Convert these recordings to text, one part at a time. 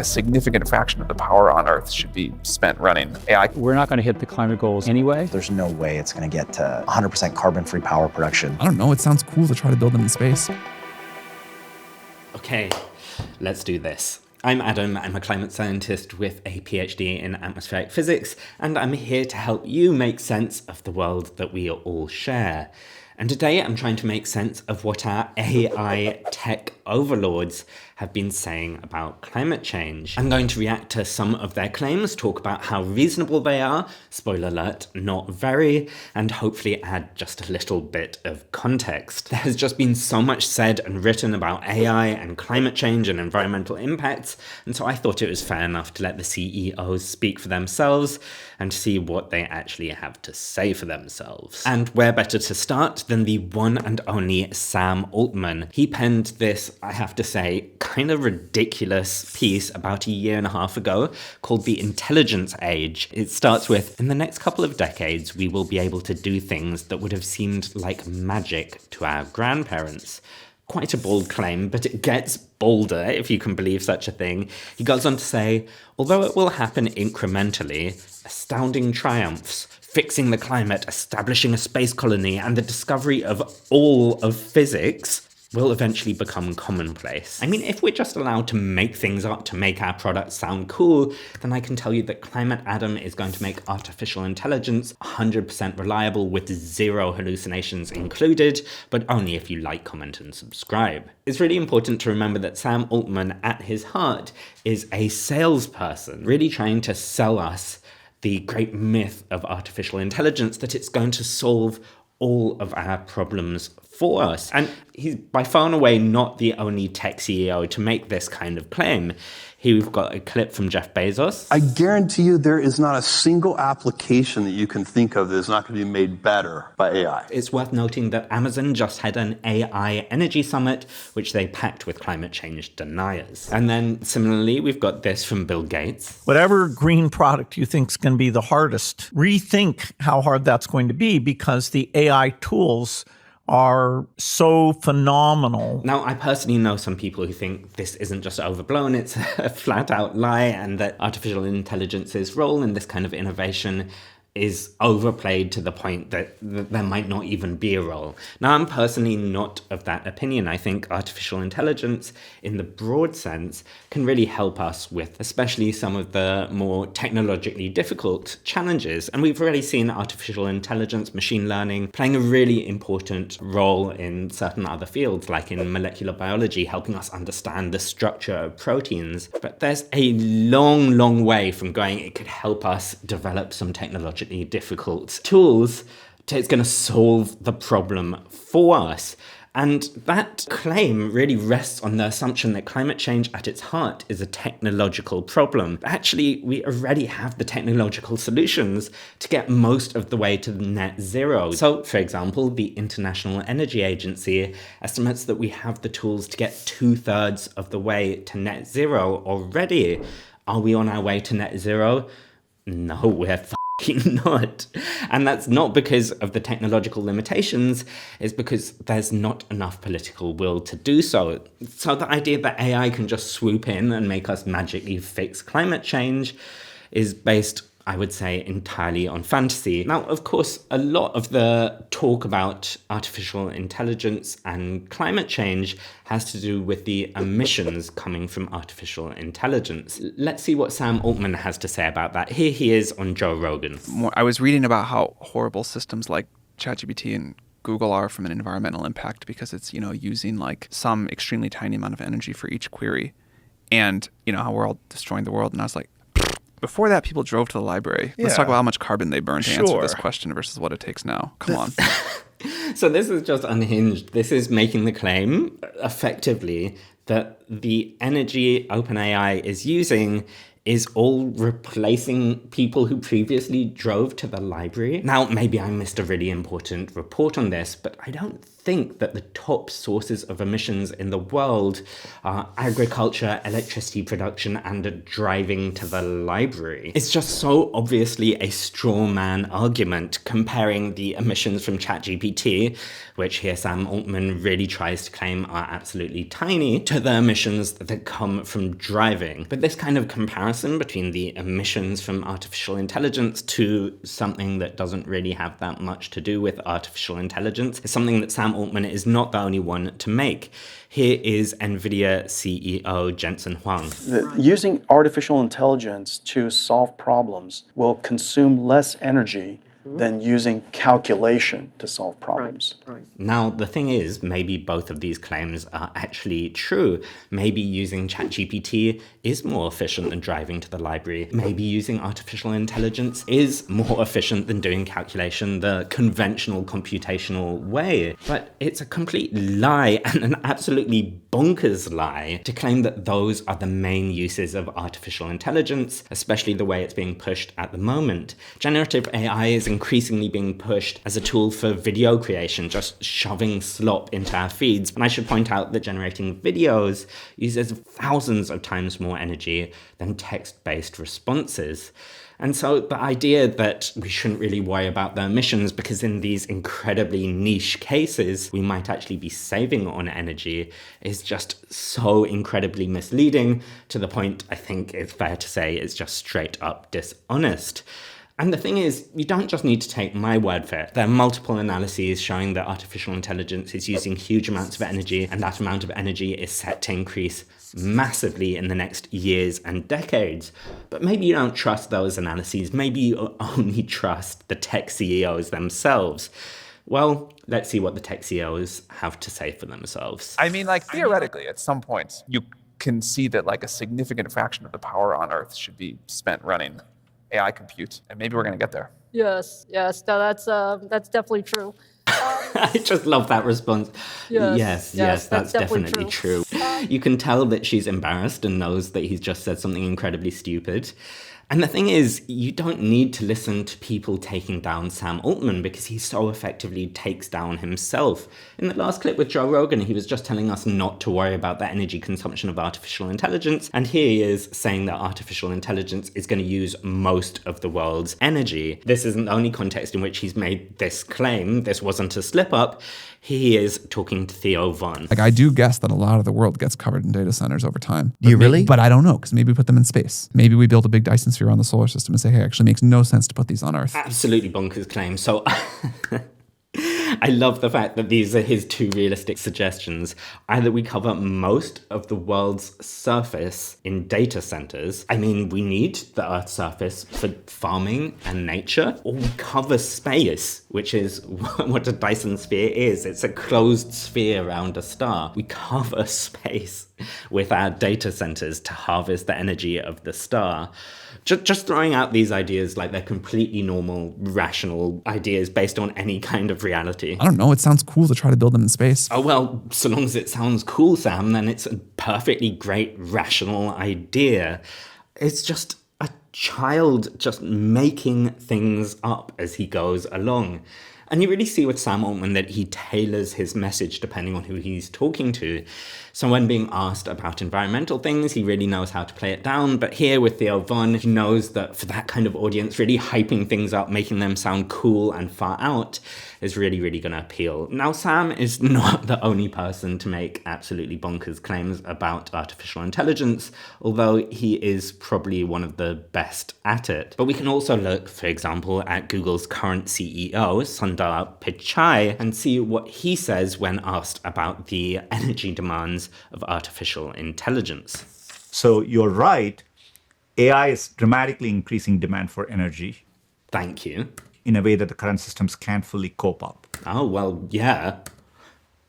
A significant fraction of the power on Earth should be spent running AI. We're not going to hit the climate goals anyway. There's no way it's going to get to 100% carbon-free power production. I don't know, it sounds cool to try to build them in space. Okay, let's do this. I'm Adam, I'm a climate scientist with a PhD in atmospheric physics, and I'm here to help you make sense of the world that we all share. And today I'm trying to make sense of what our AI tech overlords have been saying about climate change. I'm going to react to some of their claims, talk about how reasonable they are, spoiler alert, not very, and hopefully add just a little bit of context. There has just been so much said and written about AI and climate change and environmental impacts, and so I thought it was fair enough to let the CEOs speak for themselves and see what they actually have to say for themselves. And where better to start than the one and only Sam Altman. He penned this, I have to say, kind of ridiculous piece about a year and a half ago called The Intelligence Age. It starts with, in the next couple of decades, we will be able to do things that would have seemed like magic to our grandparents. Quite a bold claim, but it gets bolder, if you can believe such a thing. He goes on to say, although it will happen incrementally, astounding triumphs, fixing the climate, establishing a space colony, and the discovery of all of physics will eventually become commonplace. I mean, if we're just allowed to make things up to make our products sound cool, then I can tell you that ClimateAdam is going to make artificial intelligence 100% reliable with zero hallucinations included, but only if you like, comment, and subscribe. It's really important to remember that Sam Altman, at his heart, is a salesperson, really trying to sell us the great myth of artificial intelligence that it's going to solve all of our problems for us. And he's by far and away not the only tech CEO to make this kind of claim. Here we've got a clip from Jeff Bezos. I guarantee you there is not a single application that you can think of that is not going to be made better by AI. It's worth noting that Amazon just had an AI energy summit, which they packed with climate change deniers. And then similarly, we've got this from Bill Gates. Whatever green product you think is going to be the hardest, rethink how hard that's going to be, because the AI tools are so phenomenal. Now, I personally know some people who think this isn't just overblown, it's a flat-out lie, and that artificial intelligence's role in this kind of innovation is overplayed to the point that there might not even be a role. Now, I'm personally not of that opinion. I think artificial intelligence, in the broad sense, can really help us with especially some of the more technologically difficult challenges. And we've already seen artificial intelligence, machine learning, playing a really important role in certain other fields, like in molecular biology, helping us understand the structure of proteins. But there's a long, long way from going, it could help us develop some technological difficult tools to it's going to solve the problem for us. And that claim really rests on the assumption that climate change at its heart is a technological problem. But actually, we already have the technological solutions to get most of the way to net zero. So, for example, the International Energy Agency estimates that we have the tools to get 2/3 of the way to net zero already. Are we on our way to net zero? No, we're not. And that's not because of the technological limitations, it's because there's not enough political will to do so. So the idea that AI can just swoop in and make us magically fix climate change is based, I would say, entirely on fantasy. Now, of course, a lot of the talk about artificial intelligence and climate change has to do with the emissions coming from artificial intelligence. Let's see what Sam Altman has to say about that. Here he is on Joe Rogan. I was reading about how horrible systems like ChatGPT and Google are from an environmental impact because it's, using like some extremely tiny amount of energy for each query. And, how we're all destroying the world. And I was like, before that, people drove to the library. Let's talk about how much carbon they burned to answer this question versus what it takes now. Come on. So this is just unhinged. This is making the claim, effectively, that the energy OpenAI is using is all replacing people who previously drove to the library. Now, maybe I missed a really important report on this, but I don't think think that the top sources of emissions in the world are agriculture, electricity production, and driving to the library. It's just so obviously a straw man argument comparing the emissions from ChatGPT, which here Sam Altman really tries to claim are absolutely tiny, to the emissions that come from driving. But this kind of comparison between the emissions from artificial intelligence to something that doesn't really have that much to do with artificial intelligence is something that Sam Altman is not the only one to make. Here is NVIDIA CEO Jensen Huang. Using artificial intelligence to solve problems will consume less energy than using calculation to solve problems. Now, the thing is, maybe both of these claims are actually true. Maybe using ChatGPT is more efficient than driving to the library. Maybe using artificial intelligence is more efficient than doing calculation the conventional computational way. But it's a complete lie, and an absolutely bonkers lie, to claim that those are the main uses of artificial intelligence, especially the way it's being pushed at the moment. Generative AI is increasingly being pushed as a tool for video creation, just shoving slop into our feeds. And I should point out that generating videos uses thousands of times more energy than text-based responses. And so the idea that we shouldn't really worry about the emissions because in these incredibly niche cases, we might actually be saving on energy is just so incredibly misleading, to the point I think it's fair to say it's just straight up dishonest. And the thing is, you don't just need to take my word for it. There are multiple analyses showing that artificial intelligence is using huge amounts of energy, and that amount of energy is set to increase massively in the next years and decades. But maybe you don't trust those analyses. Maybe you only trust the tech CEOs themselves. Well, let's see what the tech CEOs have to say for themselves. I mean, like, theoretically, at some point, you can see that, like, a significant fraction of the power on Earth should be spent running AI compute, and maybe we're going to get there. Yes, no, that's definitely true. I just love that response. Yes, that's definitely true. You can tell that she's embarrassed and knows that he's just said something incredibly stupid. And the thing is, you don't need to listen to people taking down Sam Altman because he so effectively takes down himself. In the last clip with Joe Rogan, he was just telling us not to worry about the energy consumption of artificial intelligence. And here he is saying that artificial intelligence is going to use most of the world's energy. This isn't the only context in which he's made this claim. This wasn't a slip up. He is talking to Theo Von. Like, I do guess that a lot of the world gets covered in data centers over time. Do you really? But I don't know, because maybe we put them in space. Maybe we build a big Dyson sphere on the solar system and say, hey, it actually makes no sense to put these on Earth. Absolutely bonkers claim. So I love the fact that these are his two realistic suggestions. Either we cover most of the world's surface in data centers. I mean, we need the Earth's surface for farming and nature. Or we cover space, which is what a Dyson sphere is. It's a closed sphere around a star. We cover space with our data centers to harvest the energy of the star. Just throwing out these ideas like they're completely normal, rational ideas based on any kind of reality. I don't know. It sounds cool to try to build them in space. Oh, well, so long as it sounds cool, Sam, then it's a perfectly great, rational idea. It's just a child just making things up as he goes along. And you really see with Sam Altman that he tailors his message depending on who he's talking to. So when being asked about environmental things, he really knows how to play it down. But here with Theo Von, he knows that for that kind of audience, really hyping things up, making them sound cool and far out is really, really going to appeal. Now, Sam is not the only person to make absolutely bonkers claims about artificial intelligence, although he is probably one of the best at it. But we can also look, for example, at Google's current CEO, Sundar Pichai, and see what he says when asked about the energy demands of artificial intelligence. So you're right. AI is dramatically increasing demand for energy. Thank you. In a way that the current systems can't fully cope up. Oh, well, yeah.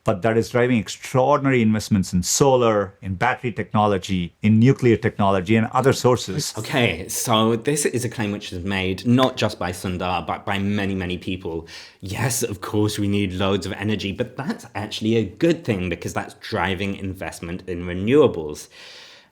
But that is driving extraordinary investments in solar, in battery technology, in nuclear technology, and other sources. Okay, so this is a claim which is made not just by Sundar, but by many, many people. Yes, of course, we need loads of energy, but that's actually a good thing because that's driving investment in renewables.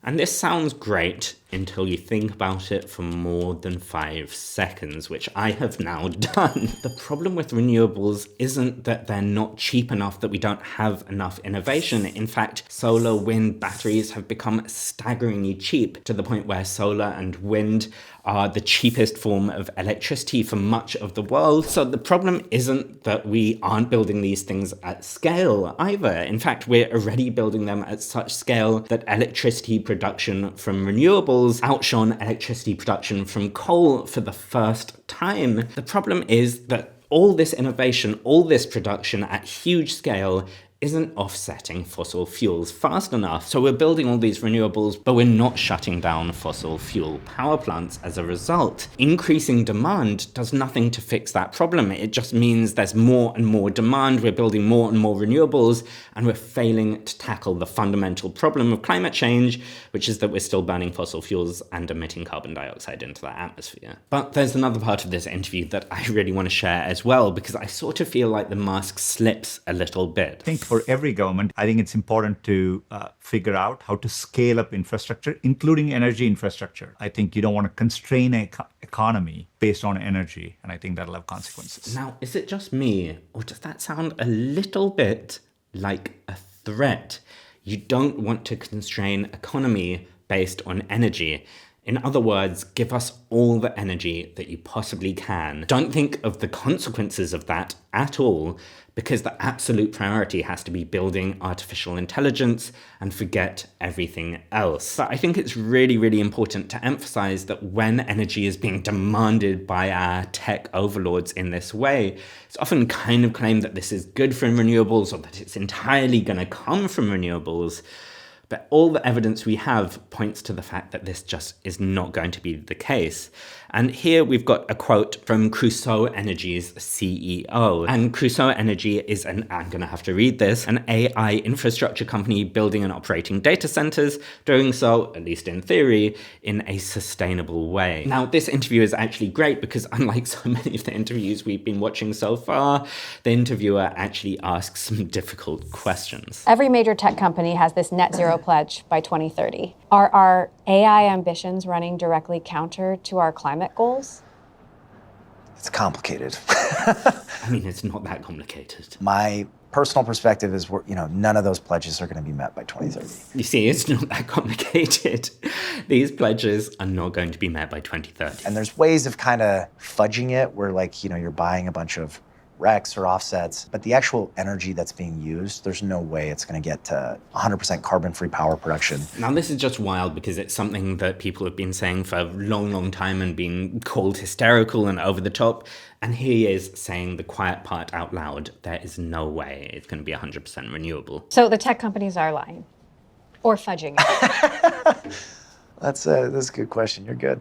And this sounds great until you think about it for more than 5 seconds, which I have now done. The problem with renewables isn't that they're not cheap enough, that we don't have enough innovation. In fact, solar, wind, batteries have become staggeringly cheap to the point where solar and wind are the cheapest form of electricity for much of the world. So the problem isn't that we aren't building these things at scale either. In fact, we're already building them at such scale that electricity production from renewables outshone electricity production from coal for the first time. The problem is that all this innovation, all this production at huge scale isn't offsetting fossil fuels fast enough. So we're building all these renewables, but we're not shutting down fossil fuel power plants as a result. Increasing demand does nothing to fix that problem. It just means there's more and more demand, we're building more and more renewables, and we're failing to tackle the fundamental problem of climate change, which is that we're still burning fossil fuels and emitting carbon dioxide into the atmosphere. But there's another part of this interview that I really want to share as well, because I sort of feel like the Musk slips a little bit. I think for every government, I think it's important to figure out how to scale up infrastructure, including energy infrastructure. I think you don't want to constrain an economy based on energy, and I think that'll have consequences. Now, is it just me, or does that sound a little bit like a threat? You don't want to constrain economy based on energy. In other words, give us all the energy that you possibly can. Don't think of the consequences of that at all, because the absolute priority has to be building artificial intelligence and forget everything else. But I think it's really, really important to emphasize that when energy is being demanded by our tech overlords in this way, it's often kind of claimed that this is good for renewables or that it's entirely going to come from renewables. But all the evidence we have points to the fact that this just is not going to be the case. And here we've got a quote from Crusoe Energy's CEO. And Crusoe Energy is I'm going to have to read this, an AI infrastructure company building and operating data centers, doing so, at least in theory, in a sustainable way. Now, this interview is actually great because unlike so many of the interviews we've been watching so far, the interviewer actually asks some difficult questions. Every major tech company has this net zero pledge by 2030. Are our AI ambitions running directly counter to our climate goals? It's complicated. I mean, it's not that complicated. My personal perspective is, none of those pledges are going to be met by 2030. You see, it's not that complicated. These pledges are not going to be met by 2030. And there's ways of kind of fudging it where, you're buying a bunch of RECs or offsets, but the actual energy that's being used, there's no way it's going to get to 100% carbon-free power production. Now, this is just wild because it's something that people have been saying for a long, long time and been called hysterical and over the top. And here he is saying the quiet part out loud. There is no way it's going to be 100% renewable. So the tech companies are lying or fudging it. That's a good question. You're good.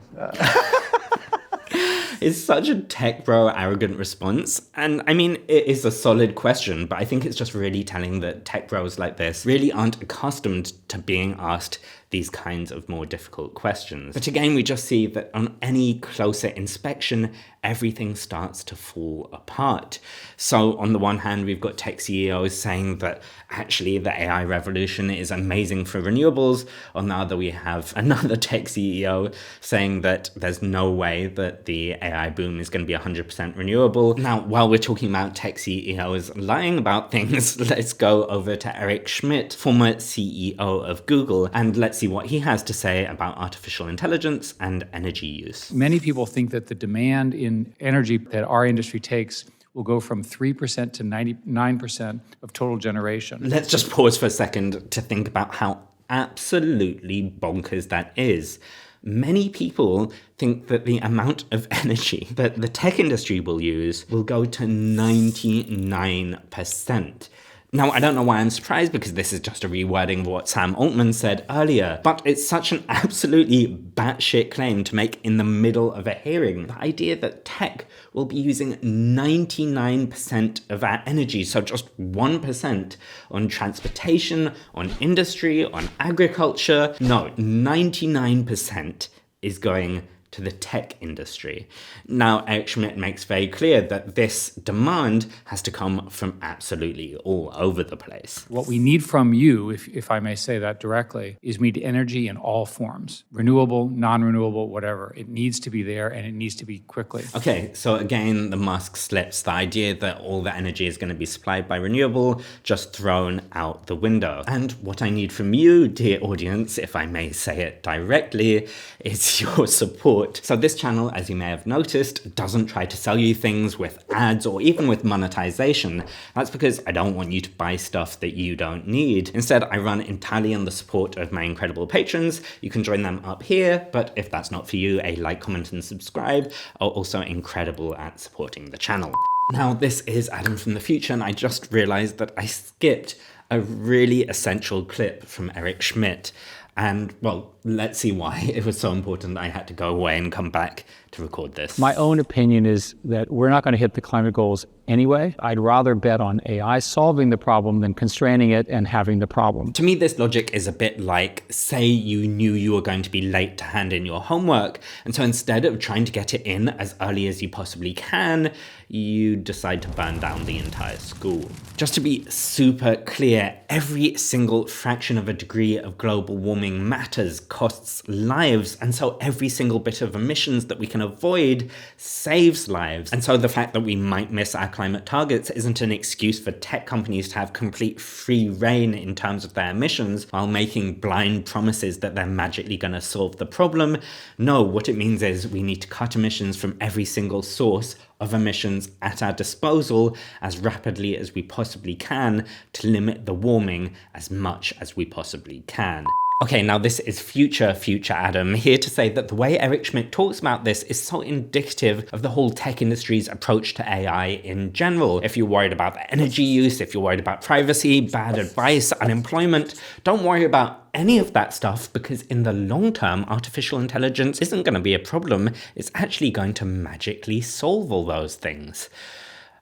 It's such a tech bro arrogant response. And I mean, it is a solid question, but I think it's just really telling that tech bros like this really aren't accustomed to being asked these kinds of more difficult questions. But again, we just see that on any closer inspection, everything starts to fall apart. So on the one hand, we've got tech CEOs saying that actually the AI revolution is amazing for renewables. On the other, we have another tech CEO saying that there's no way that the AI boom is going to be 100% renewable. Now, while we're talking about tech CEOs lying about things, let's go over to Eric Schmidt, former CEO of Google, and let's see what he has to say about artificial intelligence and energy use. Many people think that the demand in energy that our industry takes will go from 3% to 99% of total generation. Let's just pause for a second to think about how absolutely bonkers that is. Many people think that the amount of energy that the tech industry will use will go to 99%. Now, I don't know why I'm surprised, because this is just a rewording of what Sam Altman said earlier, but it's such an absolutely batshit claim to make in the middle of a hearing. The idea that tech will be using 99% of our energy, so just 1% on transportation, on industry, on agriculture. No, 99% is going to the tech industry. Now, Eric Schmidt makes very clear that this demand has to come from absolutely all over the place. What we need from you, if I may say that directly, is we need energy in all forms. Renewable, non-renewable, whatever. It needs to be there and it needs to be quickly. Okay, so again, the Musk slips. The idea that all the energy is going to be supplied by renewable just thrown out the window. And what I need from you, dear audience, if I may say it directly, is your support. So this channel, as you may have noticed, doesn't try to sell you things with ads or even with monetization. That's because I don't want you to buy stuff that you don't need. Instead, I run entirely on the support of my incredible patrons. You can join them up here, but if that's not for you, a like, comment, and subscribe are also incredible at supporting the channel. Now, this is Adam from the future, and I just realized that I skipped a really essential clip from Eric Schmidt. And, well, let's see why it was so important that I had to go away and come back to record this. My own opinion is that we're not going to hit the climate goals anyway. I'd rather bet on AI solving the problem than constraining it and having the problem. To me, this logic is a bit like, say you knew you were going to be late to hand in your homework, and so instead of trying to get it in as early as you possibly can, you decide to burn down the entire school. Just to be super clear, every single fraction of a degree of global warming matters, costs lives, and so every single bit of emissions that we can avoid saves lives. And so the fact that we might miss our climate targets isn't an excuse for tech companies to have complete free reign in terms of their emissions while making blind promises that they're magically going to solve the problem. No, what it means is we need to cut emissions from every single source of emissions at our disposal as rapidly as we possibly can to limit the warming as much as we possibly can. Okay, now this is future Adam, here to say that the way Eric Schmidt talks about this is so indicative of the whole tech industry's approach to AI in general. If you're worried about energy use, if you're worried about privacy, bad advice, unemployment, don't worry about any of that stuff, because in the long term, artificial intelligence isn't going to be a problem. It's actually going to magically solve all those things.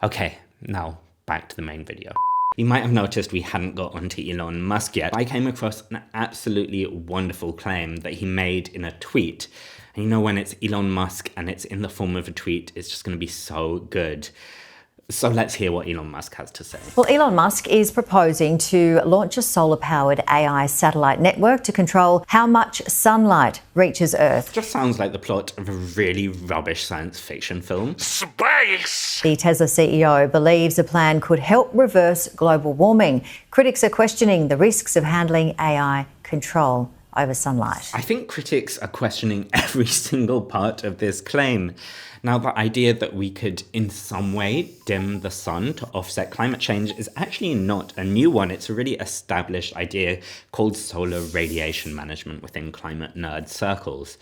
Okay, now back to the main video. You might have noticed we hadn't got onto Elon Musk yet. I came across an absolutely wonderful claim that he made in a tweet. And you know, when it's Elon Musk and it's in the form of a tweet, it's just going to be so good. So let's hear what Elon Musk has to say. Well, Elon Musk is proposing to launch a solar-powered AI satellite network to control how much sunlight reaches Earth. Just sounds like the plot of a really rubbish science fiction film. Space! The Tesla CEO believes the plan could help reverse global warming. Critics are questioning the risks of handling AI control over sunlight. I think critics are questioning every single part of this claim. Now, the idea that we could in some way dim the sun to offset climate change is actually not a new one. It's a really established idea called solar radiation management within climate nerd circles.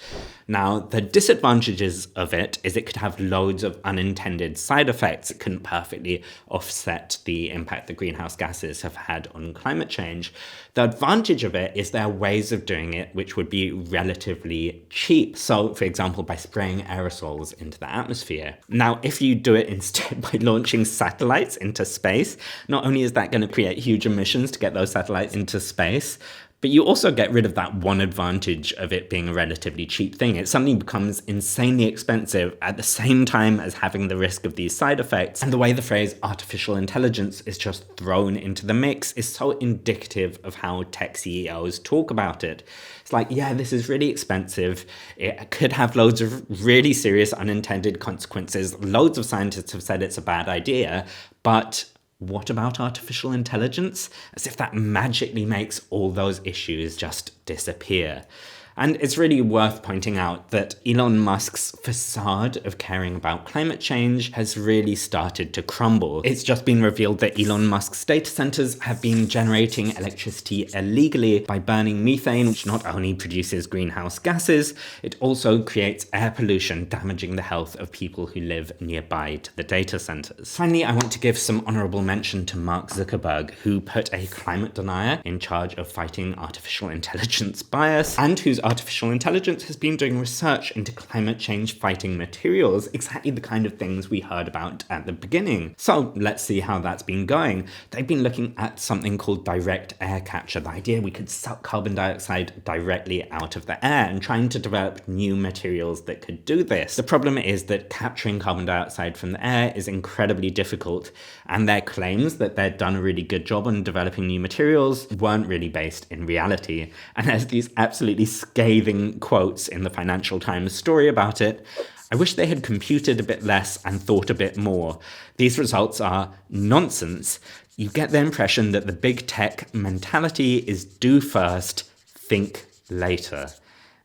Now, the disadvantages of it is it could have loads of unintended side effects. It couldn't perfectly offset the impact that greenhouse gases have had on climate change. The advantage of it is there are ways of doing it which would be relatively cheap. So, for example, by spraying aerosols into the atmosphere. Now, if you do it instead by launching satellites into space, not only is that going to create huge emissions to get those satellites into space, but you also get rid of that one advantage of it being a relatively cheap thing. It suddenly becomes insanely expensive at the same time as having the risk of these side effects. And the way the phrase artificial intelligence is just thrown into the mix is so indicative of how tech CEOs talk about it. It's like, yeah, this is really expensive. It could have loads of really serious unintended consequences. Loads of scientists have said it's a bad idea, but what about artificial intelligence? As if that magically makes all those issues just disappear. And it's really worth pointing out that Elon Musk's facade of caring about climate change has really started to crumble. It's just been revealed that Elon Musk's data centers have been generating electricity illegally by burning methane, which not only produces greenhouse gases, it also creates air pollution, damaging the health of people who live nearby to the data centers. Finally, I want to give some honorable mention to Mark Zuckerberg, who put a climate denier in charge of fighting artificial intelligence bias, and whose artificial intelligence has been doing research into climate change fighting materials, exactly the kind of things we heard about at the beginning. So let's see how that's been going. They've been looking at something called direct air capture, the idea we could suck carbon dioxide directly out of the air, and trying to develop new materials that could do this. The problem is that capturing carbon dioxide from the air is incredibly difficult, and their claims that they'd done a really good job on developing new materials weren't really based in reality. And there's these absolutely scathing quotes in the Financial Times story about it. I wish they had computed a bit less and thought a bit more. These results are nonsense. You get the impression that the big tech mentality is do first, think later.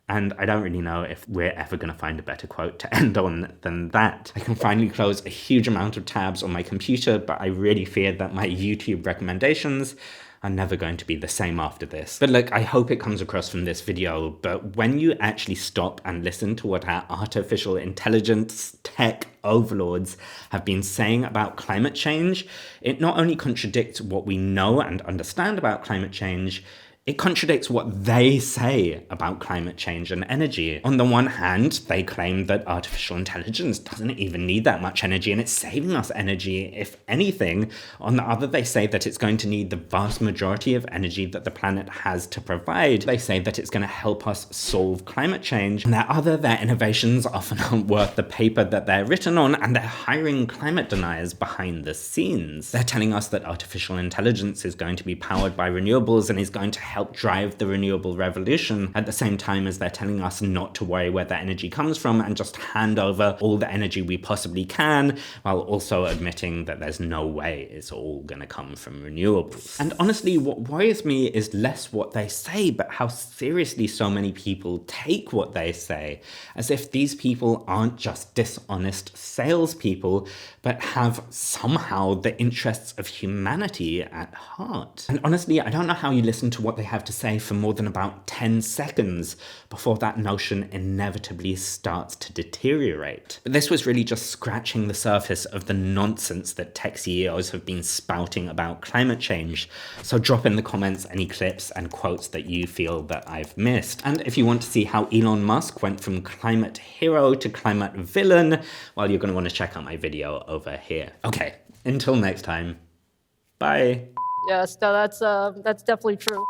And I don't really know if we're ever going to find a better quote to end on than that. I can finally close a huge amount of tabs on my computer, but I really fear that my YouTube recommendations are never going to be the same after this. But look, I hope it comes across from this video, but when you actually stop and listen to what our artificial intelligence tech overlords have been saying about climate change, it not only contradicts what we know and understand about climate change, it contradicts what they say about climate change and energy. On the one hand, they claim that artificial intelligence doesn't even need that much energy and it's saving us energy, if anything. On the other, they say that it's going to need the vast majority of energy that the planet has to provide. They say that it's going to help us solve climate change. And their innovations often aren't worth the paper that they're written on, and they're hiring climate deniers behind the scenes. They're telling us that artificial intelligence is going to be powered by renewables and is going to help drive the renewable revolution, at the same time as they're telling us not to worry where that energy comes from and just hand over all the energy we possibly can, while also admitting that there's no way it's all going to come from renewables. And honestly, what worries me is less what they say, but how seriously so many people take what they say, as if these people aren't just dishonest salespeople, but have somehow the interests of humanity at heart. And honestly, I don't know how you listen to what they have to say for more than about 10 seconds before that notion inevitably starts to deteriorate. But this was really just scratching the surface of the nonsense that tech CEOs have been spouting about climate change. So drop in the comments any clips and quotes that you feel that I've missed. And if you want to see how Elon Musk went from climate hero to climate villain, well, you're going to want to check out my video over here. Okay, until next time, bye. Yes, no, that's definitely true.